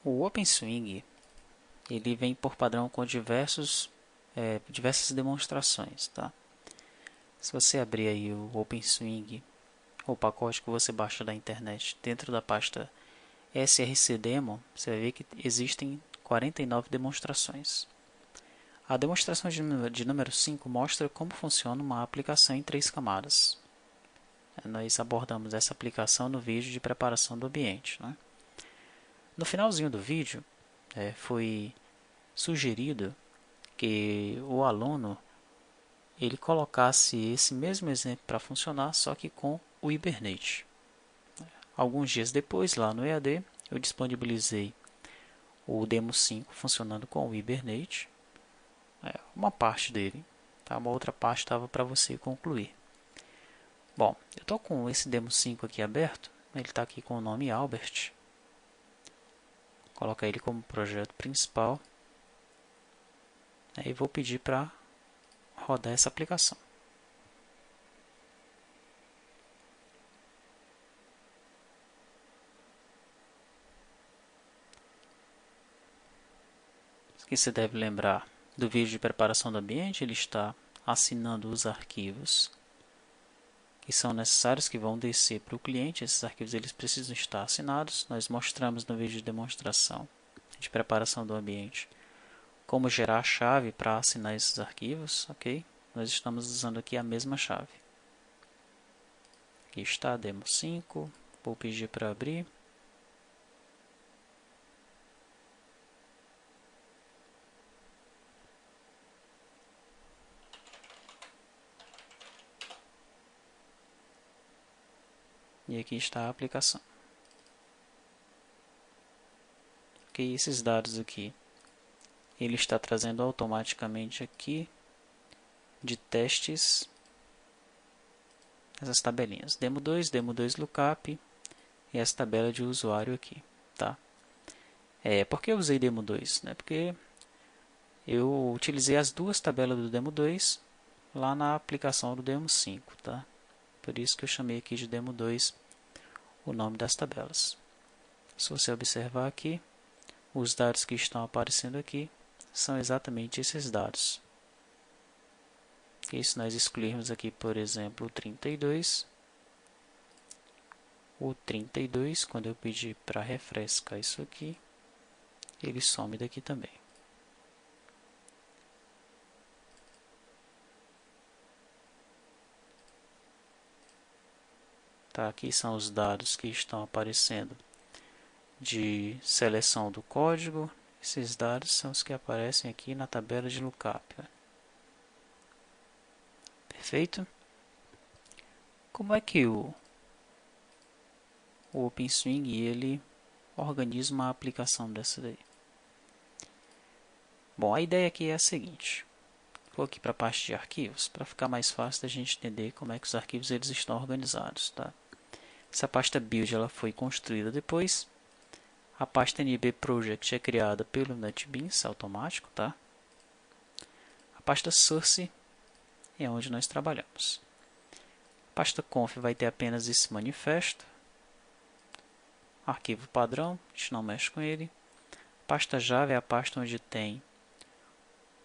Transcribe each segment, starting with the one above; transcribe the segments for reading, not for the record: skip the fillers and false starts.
O OpenSwing ele vem por padrão com diversas demonstrações, tá? Se você abrir aí o OpenSwing, o pacote que você baixa da internet dentro da pasta srcdemo, você vai ver que existem 49 demonstrações. A demonstração de número 5 mostra como funciona uma aplicação em 3 camadas. Nós abordamos essa aplicação no vídeo de preparação do ambiente, né? No finalzinho do vídeo, foi sugerido que o aluno ele colocasse esse mesmo exemplo para funcionar, só que com o Hibernate. Alguns dias depois, lá no EAD, eu disponibilizei o Demo 5 funcionando com o Hibernate, uma parte dele, tá? Uma outra parte estava para você concluir. Bom, eu estou com esse Demo 5 aqui aberto, ele está aqui com o nome Albert. Vou colocar ele como projeto principal. E vou pedir para rodar essa aplicação. Aqui você deve lembrar do vídeo de preparação do ambiente, ele está assinando os arquivos que são necessários, que vão descer para o cliente. Esses arquivos eles precisam estar assinados. Nós mostramos no vídeo de demonstração de preparação do ambiente como gerar a chave para assinar esses arquivos, ok? Nós estamos usando aqui a mesma chave. Aqui está, Demo 5, vou pedir para abrir. E aqui está a aplicação. Ok, esses dados aqui, ele está trazendo automaticamente aqui de testes essas tabelinhas. Demo 2 lookup e essa tabela de usuário aqui, tá? Por que eu usei Demo 2? Né? Porque eu utilizei as duas tabelas do Demo 2 lá na aplicação do Demo 5, tá? Por isso que eu chamei aqui de Demo 2 o nome das tabelas. Se você observar aqui, os dados que estão aparecendo aqui são exatamente esses dados. E se nós excluirmos aqui, por exemplo, o 32, quando eu pedir para refrescar isso aqui, ele some daqui também. Tá, aqui são os dados que estão aparecendo de seleção do código. Esses dados são os que aparecem aqui na tabela de lookup. Perfeito? Como é que o OpenSwing ele organiza uma aplicação dessa daí? Bom, a ideia aqui é a seguinte. Vou aqui para a parte de arquivos, para ficar mais fácil da gente entender como é que os arquivos eles estão organizados, tá? Essa pasta build ela foi construída depois. A pasta NB Project é criada pelo NetBeans automático, tá? A pasta source é onde nós trabalhamos. A pasta conf vai ter apenas esse manifesto. Arquivo padrão, a gente não mexe com ele. A pasta Java é a pasta onde tem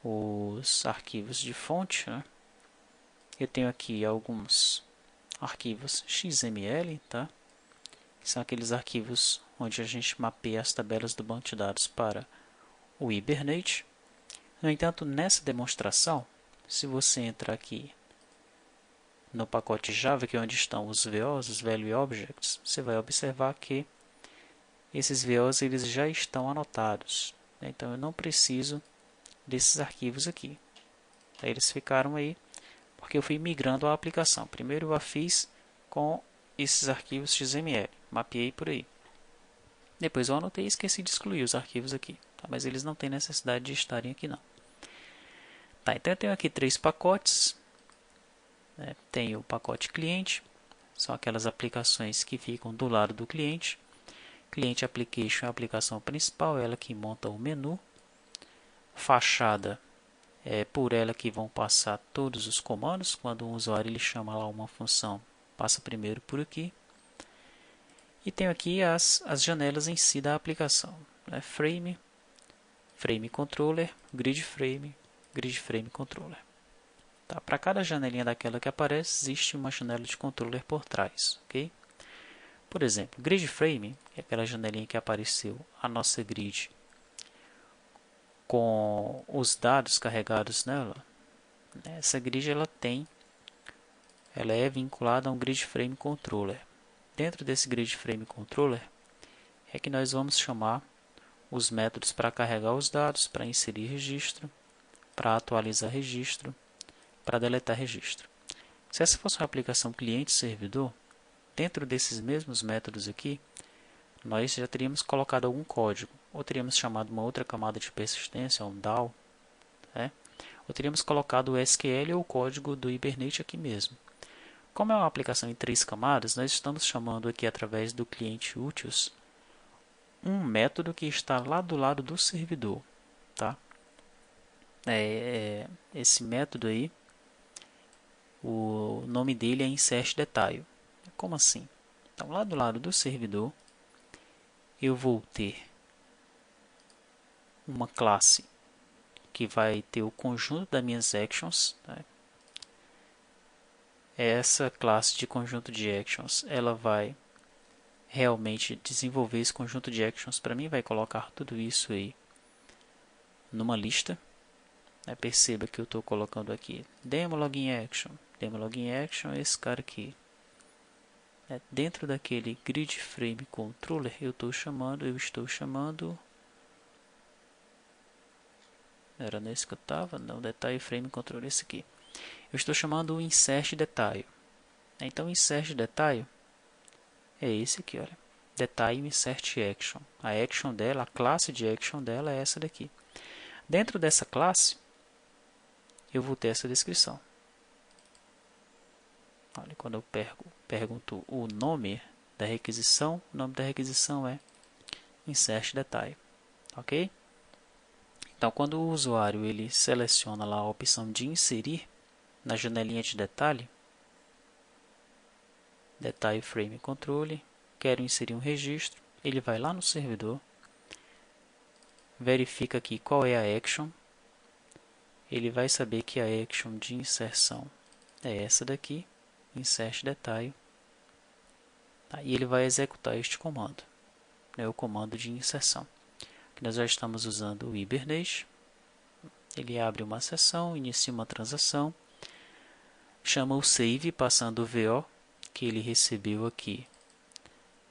os arquivos de fonte, né? Eu tenho aqui alguns arquivos XML, tá? Que são aqueles arquivos onde a gente mapeia as tabelas do banco de dados para o Hibernate. No entanto, nessa demonstração, se você entrar aqui no pacote Java, que é onde estão os VOs, os Value Objects, você vai observar que esses VOs eles já estão anotados. Então, eu não preciso desses arquivos aqui. Eles ficaram aí porque eu fui migrando a aplicação. Primeiro eu a fiz com esses arquivos XML, mapeei por aí. Depois eu anotei e esqueci de excluir os arquivos aqui, tá? Mas eles não têm necessidade de estarem aqui não. Tá, então eu tenho aqui 3 pacotes. Tem o pacote cliente, são aquelas aplicações que ficam do lado do cliente. Cliente Application é a aplicação principal, ela que monta o menu. Fachada é por ela que vão passar todos os comandos. Quando um usuário ele chama lá uma função, passa primeiro por aqui. E tenho aqui as janelas em si da aplicação. né? Frame, frame controller, grid frame controller. Tá? Para cada janelinha daquela que aparece, existe uma janela de controller por trás, ok? Por exemplo, grid frame, que é aquela janelinha que apareceu a nossa grid com os dados carregados nela. Essa grid ela é vinculada a um grid frame controller. Dentro desse grid frame controller é que nós vamos chamar os métodos para carregar os dados, para inserir registro, para atualizar registro, para deletar registro. Se essa fosse uma aplicação cliente-servidor, dentro desses mesmos métodos aqui, nós já teríamos colocado algum código, ou teríamos chamado uma outra camada de persistência, um DAO, né? Ou teríamos colocado o SQL ou o código do Hibernate aqui mesmo. Como é uma aplicação em 3 camadas, nós estamos chamando aqui através do cliente utils um método que está lá do lado do servidor, tá? Esse método aí, o nome dele é insertDetail. Como assim? Então, lá do lado do servidor, eu vou ter uma classe que vai ter o conjunto das minhas actions. Tá? Essa classe de conjunto de actions, ela vai realmente desenvolver esse conjunto de actions para mim, vai colocar tudo isso aí numa lista. Perceba que eu estou colocando aqui demo login action é esse cara aqui. Dentro daquele grid frame controller eu estou chamando era nesse que eu estava? Não, detail frame controller esse aqui. Eu estou chamando o insert detail. Então insert detail é esse aqui, olha. Detail insert action. A action dela, a classe de action dela é essa daqui. Dentro dessa classe eu vou ter essa descrição. Olha, quando eu pergunto o nome da requisição, o nome da requisição é insert detail, ok? Então, quando o usuário ele seleciona lá a opção de inserir na janelinha de detalhe, Detail Frame Control, quero inserir um registro, ele vai lá no servidor, verifica aqui qual é a action, ele vai saber que a action de inserção é essa daqui, insert detail, tá? E ele vai executar este comando, o comando de inserção. Aqui nós já estamos usando o Hibernate, ele abre uma sessão, inicia uma transação, chama o save passando o VO que ele recebeu aqui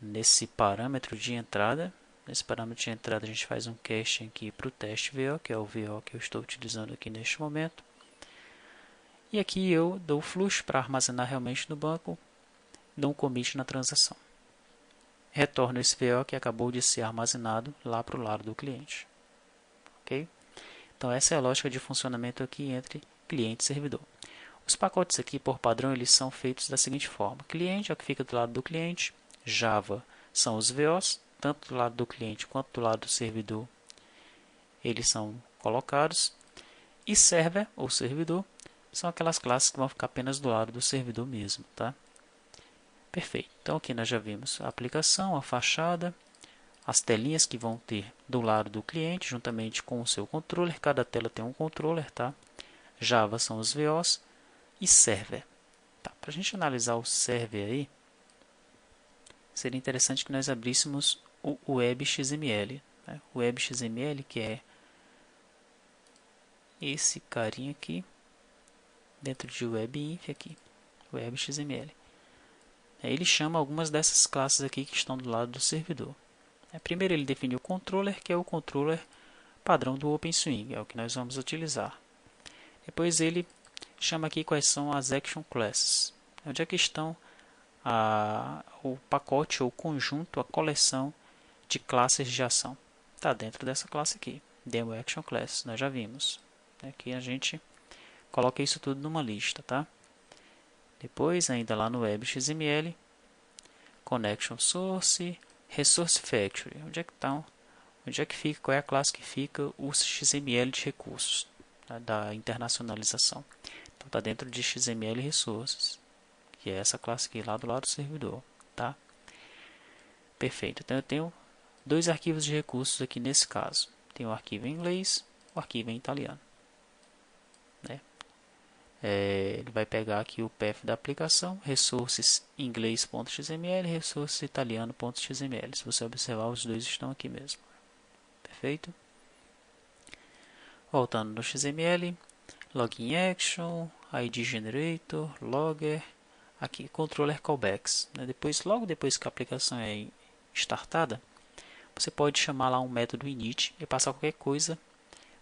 nesse parâmetro de entrada. Nesse parâmetro de entrada a gente faz um caching aqui para o teste VO, que é o VO que eu estou utilizando aqui neste momento. E aqui eu dou flush para armazenar realmente no banco, dou um commit na transação. Retorno esse VO que acabou de ser armazenado lá para o lado do cliente. Ok? Então essa é a lógica de funcionamento aqui entre cliente e servidor. Os pacotes aqui, por padrão, eles são feitos da seguinte forma. Cliente é o que fica do lado do cliente. Java são os VOs, tanto do lado do cliente quanto do lado do servidor. Eles são colocados. E server, ou servidor, são aquelas classes que vão ficar apenas do lado do servidor mesmo. Tá? Perfeito. Então aqui nós já vimos a aplicação, a fachada, as telinhas que vão ter do lado do cliente, juntamente com o seu controller. Cada tela tem um controller. Tá? Java são os VOs. E server. Tá, para a gente analisar o server aí, seria interessante que nós abríssemos o WebXML. Né? O WebXML, que é esse carinha aqui, dentro de WebInf aqui, WebXML. Ele chama algumas dessas classes aqui que estão do lado do servidor. Primeiro ele define o controller, que é o controller padrão do OpenSwing, é o que nós vamos utilizar. Depois ele chama aqui quais são as action classes. Onde é que estão o pacote ou conjunto, a coleção de classes de ação? Está dentro dessa classe aqui, Demo Action Class, nós já vimos. Aqui a gente coloca isso tudo numa lista, tá? Depois, ainda lá no WebXML, Connection Source, Resource Factory. Onde é que estão? Onde é que fica? Qual é a classe que fica o XML de recursos, tá? Da internacionalização? Então, está dentro de XML Resources, que é essa classe aqui lá do lado do servidor, tá? Perfeito. Então, eu tenho dois arquivos de recursos aqui nesse caso. Tem o arquivo em inglês, o arquivo em italiano. Né? Ele vai pegar aqui o path da aplicação, resources inglês.xml, resources italiano.xml. Se você observar, os dois estão aqui mesmo. Perfeito? Voltando no XML, login action, id generator, logger, aqui controller callbacks. Né? Logo depois que a aplicação é startada, você pode chamar lá um método init e passar qualquer coisa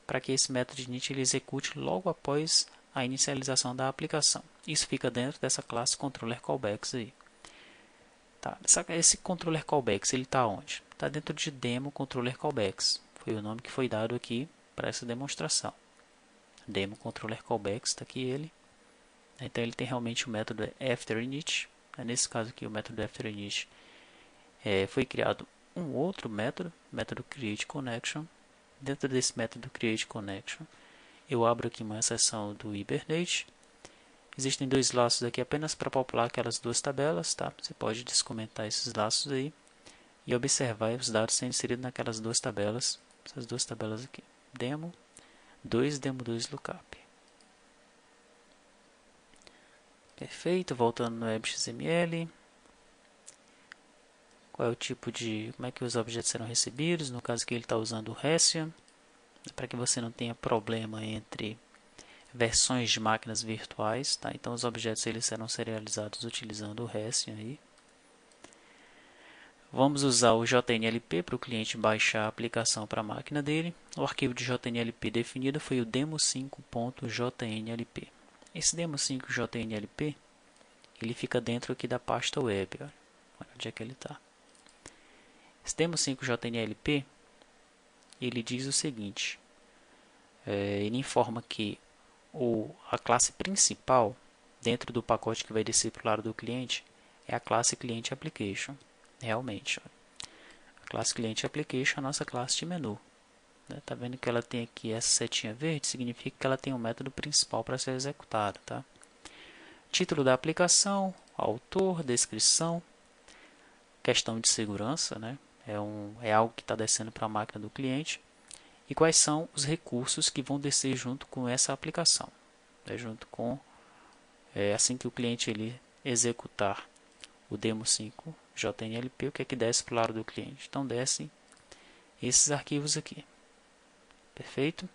para que esse método init ele execute logo após a inicialização da aplicação. Isso fica dentro dessa classe controller callbacks aí. Tá. Esse controller callbacks ele está onde? Está dentro de demo controller callbacks. Foi o nome que foi dado aqui para essa demonstração. Demo controller callbacks, está aqui ele. Então ele tem realmente o método afterInit. Nesse caso aqui o método afterInit foi criado um outro método createConnection. Dentro desse método createConnection eu abro aqui uma seção do Hibernate. Existem dois laços aqui apenas para popular aquelas duas tabelas, tá? Você pode descomentar esses laços aí e observar os dados sendo inseridos naquelas duas tabelas, essas duas tabelas aqui, demo 2 lookup. Perfeito, voltando no WebXML. Qual é o tipo de, como é que os objetos serão recebidos? No caso aqui ele está usando o Hessian, para que você não tenha problema entre versões de máquinas virtuais, tá? Então os objetos eles serão serializados utilizando o Hessian aí. Vamos usar o JNLP para o cliente baixar a aplicação para a máquina dele. O arquivo de JNLP definido foi o demo5.jnlp. Esse demo5.jnlp ele fica dentro aqui da pasta web. Olha onde é que ele está. Esse demo5.jnlp ele diz o seguinte: ele informa que a classe principal dentro do pacote que vai descer para o lado do cliente é a classe Client Application. Realmente, ó. A classe Client Application é a nossa classe de menu. Tá vendo que ela tem aqui essa setinha verde? Significa que ela tem um método principal para ser executado. Tá? Título da aplicação, autor, descrição, questão de segurança, né? É algo que está descendo para a máquina do cliente. E quais são os recursos que vão descer junto com essa aplicação. Junto com, assim que o cliente ele executar o demo5 JNLP, o que é que desce para o lado do cliente? Então descem esses arquivos aqui. Perfeito?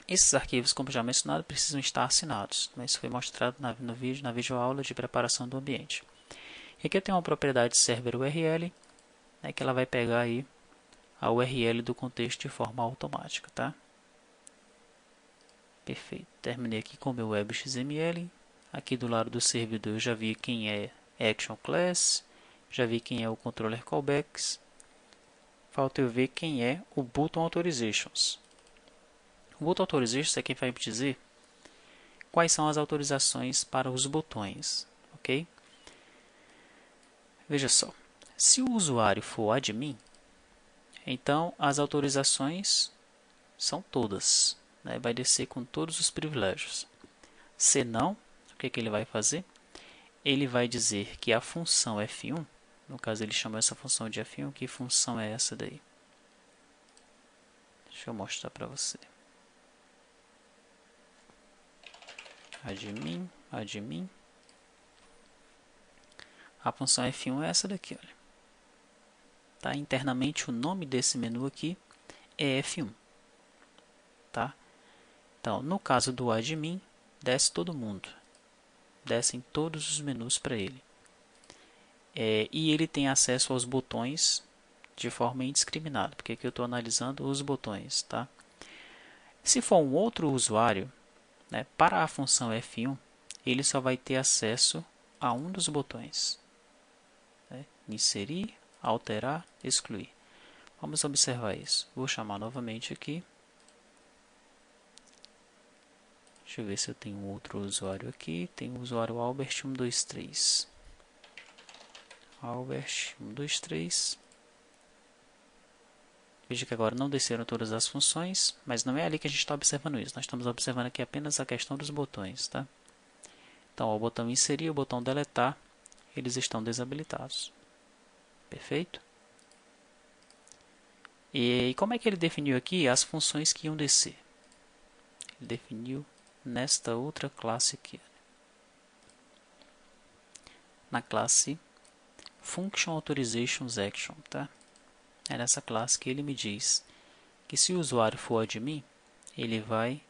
Esses arquivos, como já mencionado, precisam estar assinados. Isso foi mostrado na videoaula de preparação do ambiente. E aqui eu tenho uma propriedade server URL, que ela vai pegar aí a URL do contexto de forma automática, tá? Perfeito. Terminei aqui com o meu WebXML. Aqui do lado do servidor eu já vi quem é Action Class, já vi quem é o Controller Callbacks. Falta eu ver quem é o Button Authorizations. O Button Authorizations é quem vai me dizer quais são as autorizações para os botões, ok? Veja só, se o usuário for admin, então as autorizações são todas, né? Vai descer com todos os privilégios. Se não, o que ele vai fazer? Ele vai dizer que a função F1, no caso ele chama essa função de F1, que função é essa daí? Deixa eu mostrar para você. Admin. A função F1 é essa daqui, olha. Tá? Internamente o nome desse menu aqui é F1. Tá? Então, no caso do admin, desce todo mundo. Descem todos os menus para ele. E ele tem acesso aos botões de forma indiscriminada, porque aqui eu estou analisando os botões. Tá? Se for um outro usuário, né, para a função F1, ele só vai ter acesso a um dos botões. Né? Inserir, alterar, excluir. Vamos observar isso. Vou chamar novamente aqui. Deixa eu ver se eu tenho outro usuário aqui. Tem o usuário Albert123. Albert123. Veja que agora não desceram todas as funções, mas não é ali que a gente está observando isso. Nós estamos observando aqui apenas a questão dos botões. Tá? Então, o botão inserir e o botão deletar, eles estão desabilitados. Perfeito? E como é que ele definiu aqui as funções que iam descer? Ele definiu nesta outra classe aqui, na classe Function Authorizations Action, tá? É nessa classe que ele me diz que se o usuário for admin, ele vai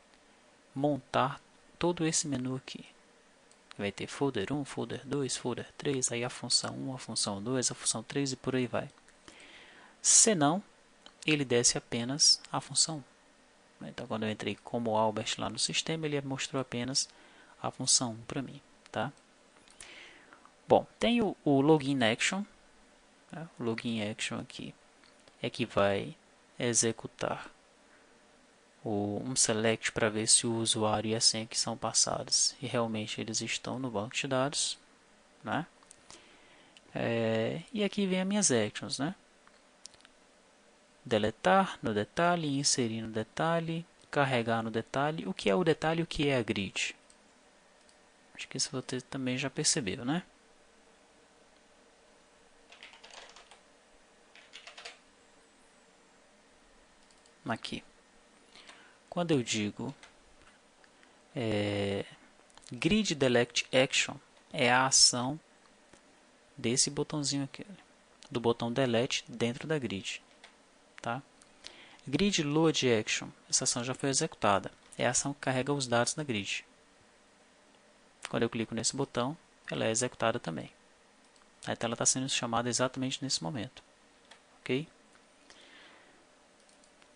montar todo esse menu aqui. Vai ter folder 1, folder 2, folder 3, aí a função 1, a função 2, a função 3 e por aí vai. Se não, ele desce apenas a função 1. Então, quando eu entrei como Albert lá no sistema, ele mostrou apenas a função 1 para mim, tá? Bom, tem o login action, né? O login action aqui é que vai executar um select para ver se o usuário e a senha que são passados e realmente eles estão no banco de dados, né? E aqui vem as minhas actions, né? Deletar no detalhe, inserir no detalhe, carregar no detalhe. O que é o detalhe e o que é a grid? Acho que isso você também já percebeu, né? Aqui. Quando eu digo grid delete action, é a ação desse botãozinho aqui, do botão delete dentro da grid, tá? Grid load action, essa ação já foi executada, é a ação que carrega os dados na grid. Quando eu clico nesse botão, ela é executada também. Então ela está sendo chamada exatamente nesse momento, ok?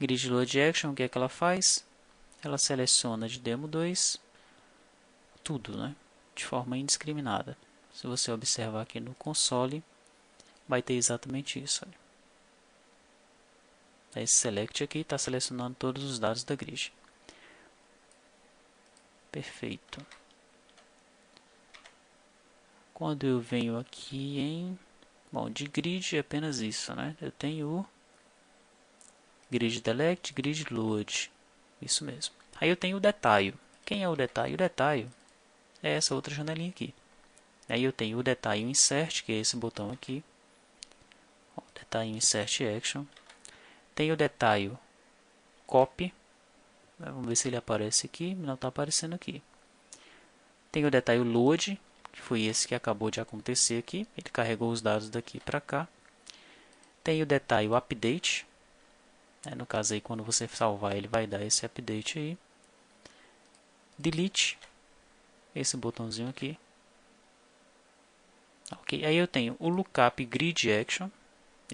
Grid load action, o que é que ela faz? Ela seleciona de demo 2 tudo, né? De forma indiscriminada. Se você observar aqui no console, vai ter exatamente isso. Olha. Esse select aqui está selecionando todos os dados da grid. Perfeito. Quando eu venho aqui em... Bom, de grid é apenas isso, né? Eu tenho o grid delete, grid load. Isso mesmo. Aí eu tenho o detalhe. Quem é o detalhe? O detalhe é essa outra janelinha aqui. Aí eu tenho o detalhe insert, que é esse botão aqui. O detalhe insert action. Tem o detalhe copy. Vamos ver se ele aparece aqui. Não está aparecendo aqui. Tem o detalhe load, que foi esse que acabou de acontecer aqui. Ele carregou os dados daqui para cá. Tem o detalhe update. No caso aí, quando você salvar, ele vai dar esse update aí. Delete. Esse botãozinho aqui. Ok, aí eu tenho o lookup grid action.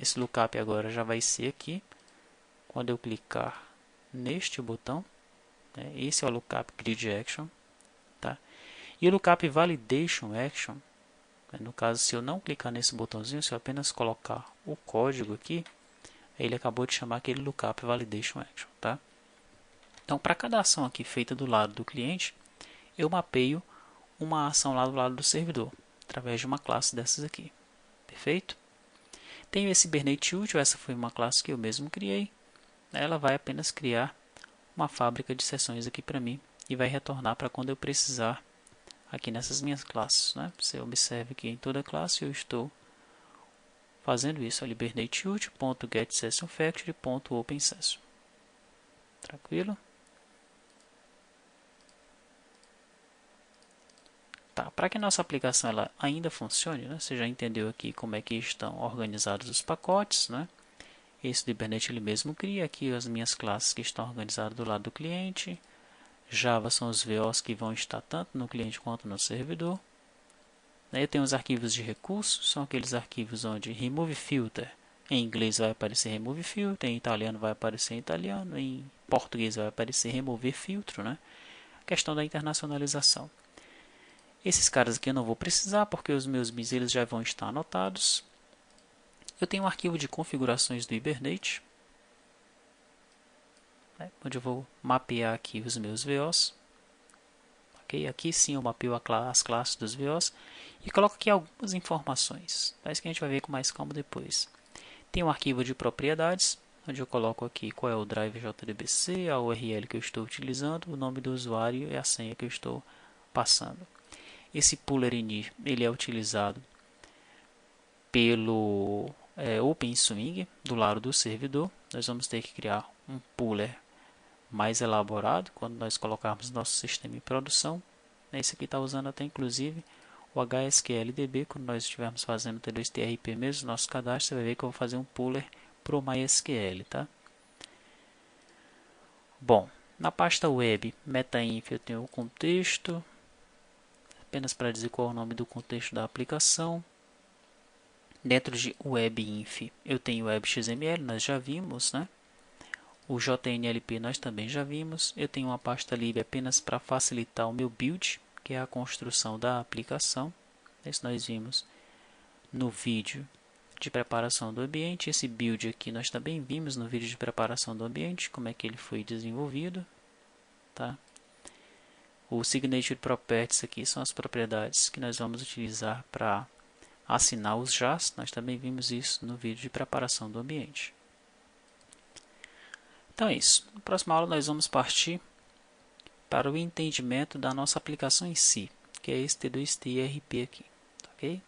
Esse lookup agora já vai ser aqui. Quando eu clicar neste botão, né, esse é o lookup grid action, tá? E o lookup validation action, né, no caso, se eu não clicar nesse botãozinho, se eu apenas colocar o código aqui, ele acabou de chamar aquele lookup validation action, tá? Então, para cada ação aqui feita do lado do cliente, eu mapeio uma ação lá do lado do servidor, através de uma classe dessas aqui. Perfeito? Tenho esse Hibernate Util, essa foi uma classe que eu mesmo criei. Ela vai apenas criar uma fábrica de sessões aqui para mim e vai retornar para quando eu precisar aqui nessas minhas classes, né? Você observe que em toda classe eu estou fazendo isso, Hibernate Util.getSessionFactory.OpenSession. Tranquilo? Tá, para que nossa aplicação ela ainda funcione, né? Você já entendeu aqui como é que estão organizados os pacotes, né? Esse do Hibernate ele mesmo cria aqui as minhas classes que estão organizadas do lado do cliente. Java são os VOs que vão estar tanto no cliente quanto no servidor. Eu tenho os arquivos de recursos, são aqueles arquivos onde remove filter em inglês vai aparecer remove filter, em italiano vai aparecer em italiano, em português vai aparecer remover filtro, né? Questão da internacionalização. Esses caras aqui eu não vou precisar porque os meus bins eles já vão estar anotados. Eu tenho um arquivo de configurações do Hibernate, onde eu vou mapear aqui os meus VOs. Okay? Aqui sim eu mapeio as classes dos VOs e coloco aqui algumas informações. Isso que a gente vai ver com mais calma depois. Tem um arquivo de propriedades, onde eu coloco aqui qual é o drive JDBC, a URL que eu estou utilizando, o nome do usuário e a senha que eu estou passando. Esse puller init ele é utilizado pelo OpenSwing do lado do servidor. Nós vamos ter que criar um puller mais elaborado quando nós colocarmos nosso sistema em produção. Esse aqui está usando até inclusive o HSQLDB. Quando nós estivermos fazendo T2TRP mesmo, nosso cadastro, você vai ver que eu vou fazer um puller para o MySQL, tá? Bom, na pasta web metainf eu tenho o contexto, apenas para dizer qual é o nome do contexto da aplicação. Dentro de webinf eu tenho web.xml, nós já vimos, né? O JNLP nós também já vimos. Eu tenho uma pasta lib apenas para facilitar o meu build, que é a construção da aplicação. Esse nós vimos no vídeo de preparação do ambiente. Esse build aqui nós também vimos no vídeo de preparação do ambiente, como é que ele foi desenvolvido, tá? O Signature Properties aqui são as propriedades que nós vamos utilizar para assinar os JARs. Nós também vimos isso no vídeo de preparação do ambiente. Então é isso. Na próxima aula nós vamos partir para o entendimento da nossa aplicação em si, que é esse T2TRP aqui, ok?